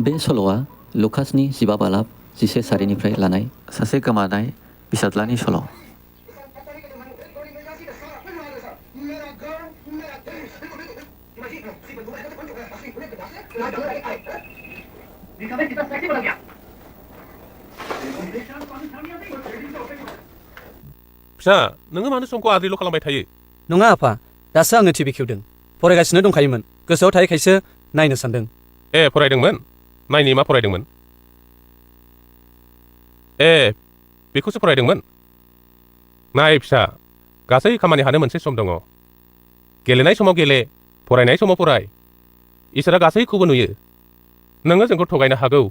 बे सल'आ लुकासनि 15 बालाब 11 सारिनिफ्राय लानाय सासे गोमानाय बिसाज्लानि सल'। फिसा नोङो मानो समखौ आद्रिल' खालामबाय थायो? नङा आफा, दासो आङो टिभि खेवदों। फरायगासिनो दंखायोमोन, गोसोआव थायैखायसो नायनो सानदों। फरायदोंमोन? नायनि मा फरायदोंमोन? बेखौसो फरायदोंमोन? नाय फिसा, गासै खामानिहानो मोनसे सम दङ। गेलेनाय समाव गेले, फरायनाय समाव फराय। इसोरा गासैखौबो नुयो। नोङो जोंखौ थगायनो हागौ,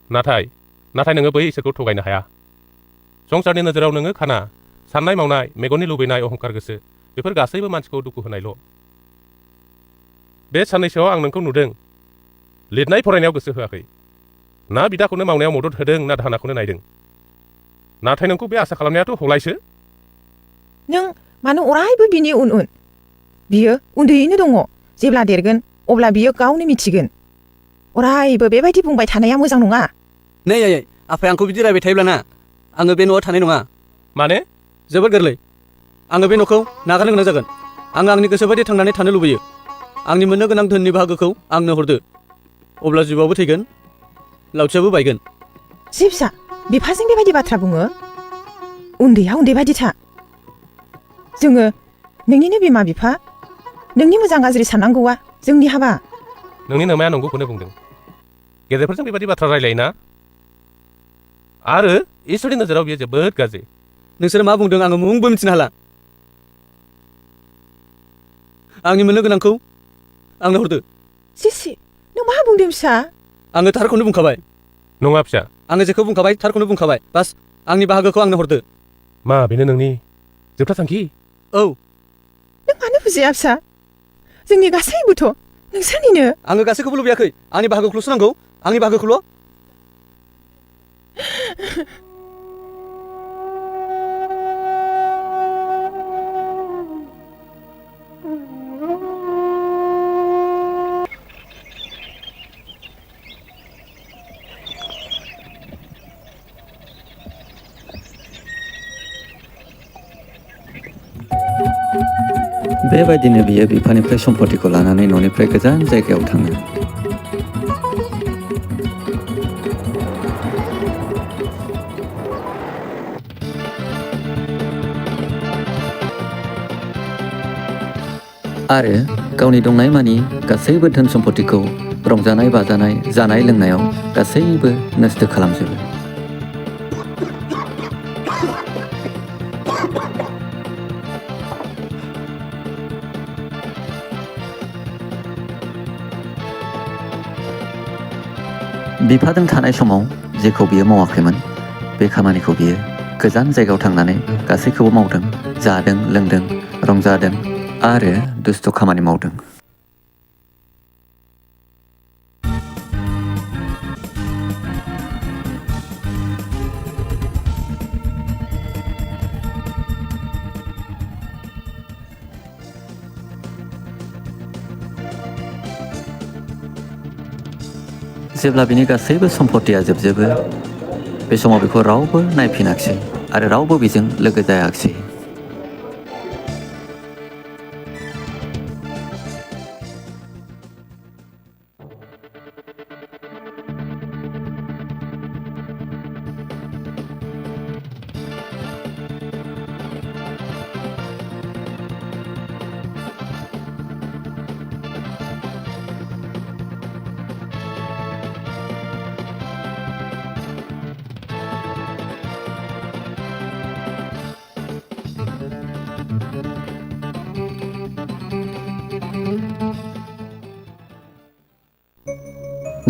नाथाय नोङो बै इसोरखौ थगायनो हाया। संसारनि नोजोराव नोङो खाना, साननाय मावनाय, मेगननि लुबैनाय, अहंकार गोसो, बेफोर गासैबो मानसिखौ दुखु होनायल'। बे साननैसोआव आं नोंखौ नुदों, लिरनाय फरायनायाव गोसो होआखै। ना बिदाखौनो मावनायाव मदद होदों, ना दाहोनाखौनो नायदों। नाथाय नोंखौ बे आसा खालामनायाथ' हौलायसो। नों मानो अरायबो बिनि उन उन? बियो उन्दैयैनो दङ। जेब्ला देरगोन अब्ला बियो गावनो मिथिगोन। अरायबो बेबायदि बुंबाय थानाया मोजां नङा। नै आयै, आफाया आंखौ बिदि रायबाय थायोब्लाना आङो बे न'आव थानाय नङा। माने? जोबोद गोरलै। आङो बे न'खौ नागारनो गोनां जागोन। आं आंनि गोसो बायदि थांनानै थानो लुबैयो। आंनि मोननो गोनां धोननि बाहागोखौ आंनो हरदो। अब्ला जिउआबो थैगोन, लावथियाबो बायगोन। जि फिसा, बिफाजों बेबायदि बाथ्रा बुङो? उन्दैया उन्दै बायदि था। जोङो नोंनिनो बिमा बिफा। नोंनि मोजां गाज्रि साननांगौआ जोंनि हाबा। नोंनि नोमाया नंगौखौनो बुंदों। गेदेरफोरजों बेबायदि बाथ्रा रायलायोना? आरो इसोरनि नोजोराव बियो जोबोद गाज्रि। नोंसोर मा बुंदों आङो मुंबो मिथिनो हाला। आंनि मोननो गोनांखौ आंनो हरदो। सिसि, नों मा बुंदों फिसा? आङो थारखौनो बुंखाबाय। नङा फिसा। आङो जेखौ बुंखाबाय थारखौनो बुंखाबाय। बास, आंनि बाहागोखौ आंनो हरदो। मा बेनो नोंनि जोबथा थांखि? औ। नों मानो बुजिया फिसा? जोंनि गासैबोथ' नोंसोरनिनो। आङो गासैखौबो लुबैयाखै। आंनि बाहागोखौल'सो नांगौ। आंनि बाहागोखौल'। बेबायदिनो बियो बिफानिफ्राय सम्पतिखौ लानानै न'निफ्राय गोजान जायगायाव थाङो। आरो गावनि दंनाय मानि गासैबो धोन सम्पतिखौ रंजानाय बाजानाय, जानाय लोंनायाव गासैबो नस्थ' खालामजोबो। बिफाजों थानाय समाव जेखौ बियो मावाखैमोन, बे खामानिखौ बियो गोजान जायगायाव थांनानै गासैखौबो मावदों। जादों, लोंदों, रंजादों आरो दुस्थ' खामानि मावदों। जेब्ला बिनि गासैबो सम्पतिया जोबजोबो, बे समाव बेखौ रावबो नायफिनाखिसै आरो रावबो बेजों लोगो जायाखिसै।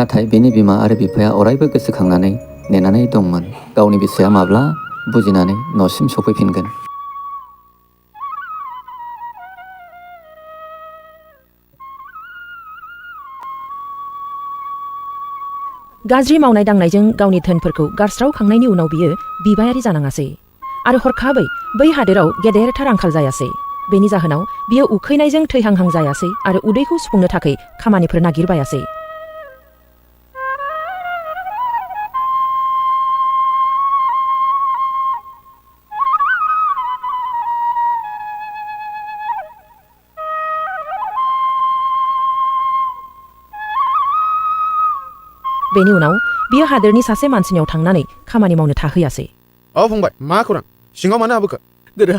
नाथाय बिनि बिमा आरो बिफाया अरायबो गोसोखांनानै नेनानै दंमोन गावनि बिसाया माब्ला बुजिनानै न'सिम सफैफिनगोन। गाज्रि मावनाय दांनायजों गावनि धोनफोरखौ गारस्रावखांनायनि उनाव बियो बिबायारि जानाङासै आरो हरखाबै बै हादोराव गेदेरथार आंखाल जायासै। बेनि जाहोनाव बियो उखैनायजों थैहांहां जायासै आरो उदैखौ सुफुंनो थाखाय खामानिफोर नागिरबायासै। बेनि उनाव बियो हादोरनि सासे मानसिनियाव थांनानै खामानि मावनो थाहैयासै। फंबाय मा खौरां सिङाव मानो हाबोखो गोरा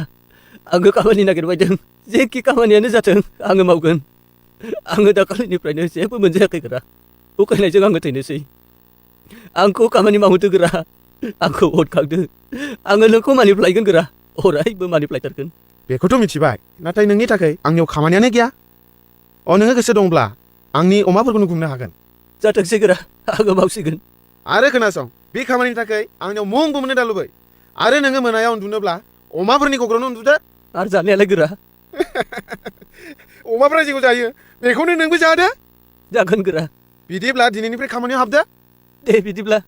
आङो खामानि नागिरबाय दं जेखि खामानियानो जाथों आङो मावगोन आङो दाखालिनिफ्रायनो जेबो मोनजायाखै गोरा उखैनायजों आङो थैनोसै आंखौ खामानि मावहोदो गोरा आंखौ अटखांदो आङो नोंखौ मानिफ्लायगोन गोरा अरायबो मानिफ्लायथारगोन बेखौथ' मिथिबाय नाथाय नोंनि थाखाय आंनियाव खामानियानो गैया नोङो गोसो दंब्ला आंनि अमाफोरखौनो गुमनो हागोन जाथोंसै गोरा आङो मावसिगोन आरो खोनासं बे खामानिनि थाखाय आंनियाव मुं बुंनो दालुबै आरो नोङो मोनायाव उन्दुनोब्ला अमाफोरनि गग्रावनो उन्दुदो आरो जानायालाय गोरा अमाफोरा जेखौ जायो बेखौनो नोंबो जादो जागोन गोरा बिदिब्ला दिनैनिफ्राय खामानियाव हाबदो दे बिदिब्ला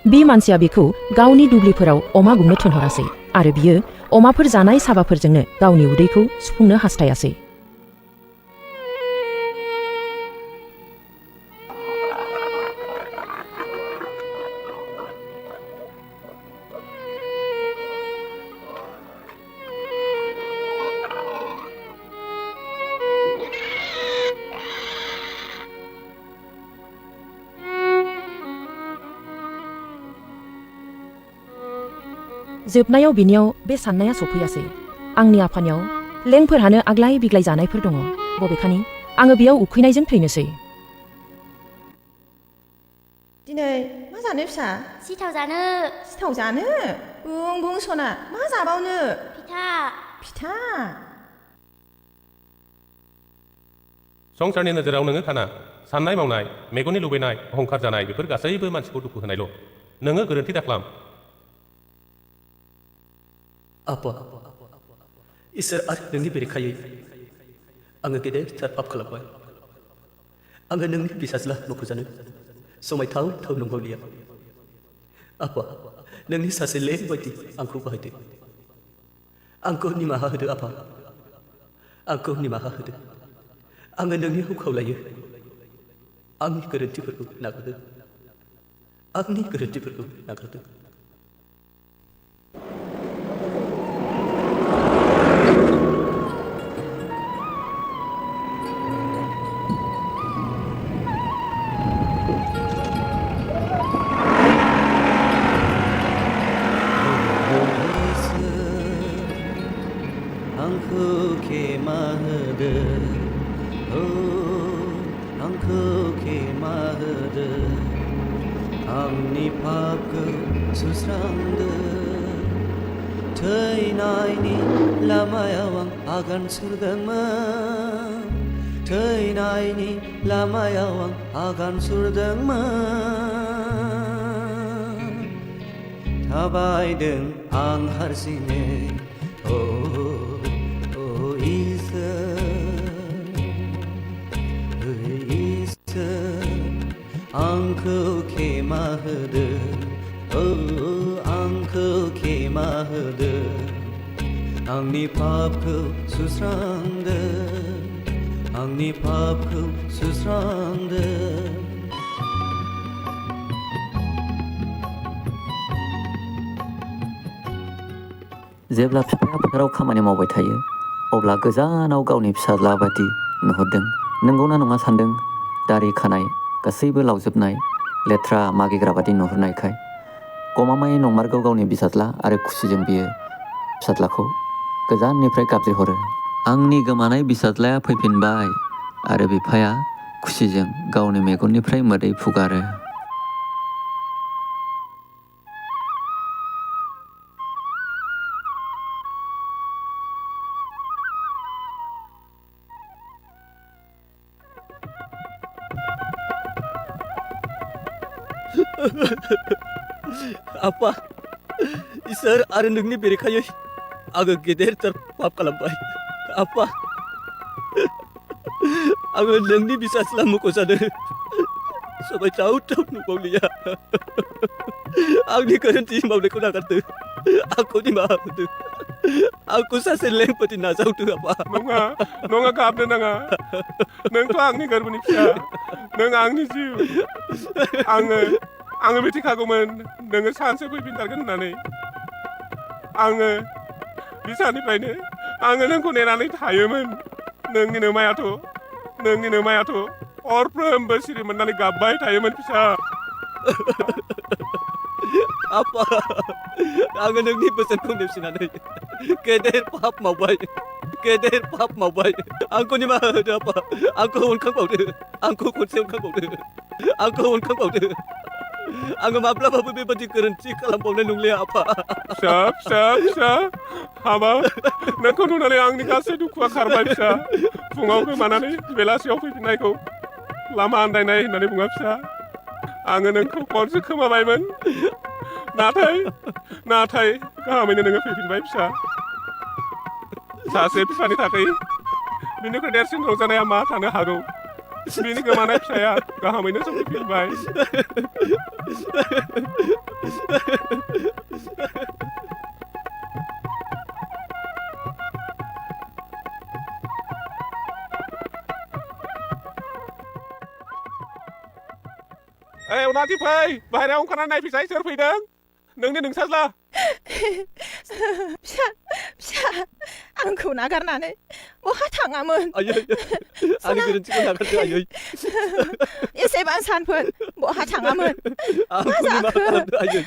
बि मानसिया बिखौ गावनि दुब्लिफोराव अमा गुमनो थिनहरासै आरो बियो अमाफोर जानाय साबाफोरजोंनो गावनि उदैखौ सुफुंनो हास्थायासै। जोबनायाव बिनियाव बे साननाया सफैयासै आंनि आफानियाव लेंफोरहानो आग्लाय बिग्लाय जानायफोर दङ बबेखानि आङो बेयाव उखैनायजों थैनोसै। दिनै मा जानो फिसा सिथाव जानो सिथाव जानो बुं बुं सना मा जाबावनो फिथा फिथा संसारनि नोजोराव नोङो खाना साननाय मावनाय मेगननि लुबैनाय अहंखार जानाय बेफोर गासैबो मानसिखौ दुखु होनायल' नोङो गोरोन्थि दाख्लाम आफा इसोर आरो नोंनि बेरेखायै आङो गेदेरथार पाप खालामबाय आङो नोंनि फिसाज्ला मख'जानो समायथाव थाव नंबावलिया आफा नोंनि सासे लें बायदि आंखौ बाहायदो आंखौ निमाहा होदो आफा आंखौ निमाहा होदो आङो नोंनियाव खावलायो आंनि गोरोन्थिफोरखौ नागारदो आंनि गोरोन्थिफोरखौ नागारदो आंखौ खेमा होदो आंखौ खेमा होदो आंनि पापखौ सुस्रांदो थैनायनि लामायाव आं आगान सुरदोंमोन थैनायनि लामायाव आं आगान सुरदोंमोन थाबायदों आं हारसिङै आंखौ खेमा होदो आंखौ खेमा होदो आंनि पापखौ सुस्रांदो आंनि पापखौ सुस्रांदो जेब्ला बिफाया फोथाराव खामानि मावबाय थायो अब्ला गोजानाव गावनि फिसाज्ला बादि नुहुरदों नंगौना नङा सान्दों दारि खानाय गासैबो लावजोबनाय लेथ्रा मागिग्रा बादि नुहुरनायखाय गमामायै नंमारगौ गावनि फिसाज्ला आरो खुसिजों बियो फिसाज्लाखौ गोजाननिफ्राय गाबज्रिहरो आंनि गोमानाय फिसाज्लाया फैफिनबाय आरो बिफाया खुसिजों गावनि मेगननिफ्राय मोदै फुगारो आफा इसोर आरो नोंनि बेरेखायै आङो गेदेरथार पाप खालामबाय आफा आङो नोंनि फिसाज्ला मख'जानो समायथाव थाव नुबावलिया आंनि गोरोन्थि मावनायखौ नागारदो आंखौ निमाहा होदो आंखौ सासे लेंबादि नाजावदो आफा नङा गाबनो नाङा नोंथ' आंनि गोरबोनि फिसा नों आंनि जिउ आङो मिथिखागौमोन नोङो सानसे फैफिनथारगोन होननानै आङो बिसानिफ्रायनो आङो नोंखौ नेनानै थायोमोन नोंनि नोमायाथ' हरफ्रोमबो सिरि मोननानै गाबबाय थायोमोन फिसा आफा आङो नोंनि बोसोनखौ नेवसिनानै गेदेर पाप मावबाय आंखौ निमाहा होदो आफा आंखौ अनखांबावदो आंखौ खनसे अनखांबावदो आङो माब्लाबाबो बेबादि गोरोन्थि खालामबावनाय नंलिया आफा फिसा हाबा नोंखौ नुनानै आंनि गासै दुखुआ खारबाय फिसा फुङाव गोमानानै बेलासियाव फैफिननायखौ लामा आन्दायनाय होननानै बुङा फिसा आङो नोंखौ खनसे खोमाबायमोन नाथाय गाहामैनो नोङो फैफिनबाय फिसा सासे फिसानि थाखाय बिनिख्रुइ देरसिन रंजानाया मा थानो हागौ बिनि गोमानाय फिसाया गाहामैनो सफैफिनबाय ओइ अनाथि फै बाहेरायाव ओंखारनानै नायफैसाय सोर फैदों नोंनि नोंसाज्ला फिसा आंखौ नागारनानै बहा थाङामोन आयै आंनि गोरोन्थिखौ नागारदो आयै एसेबां सानफोर बहा थाङामोन आंखौ निमाहा खालामदो आयै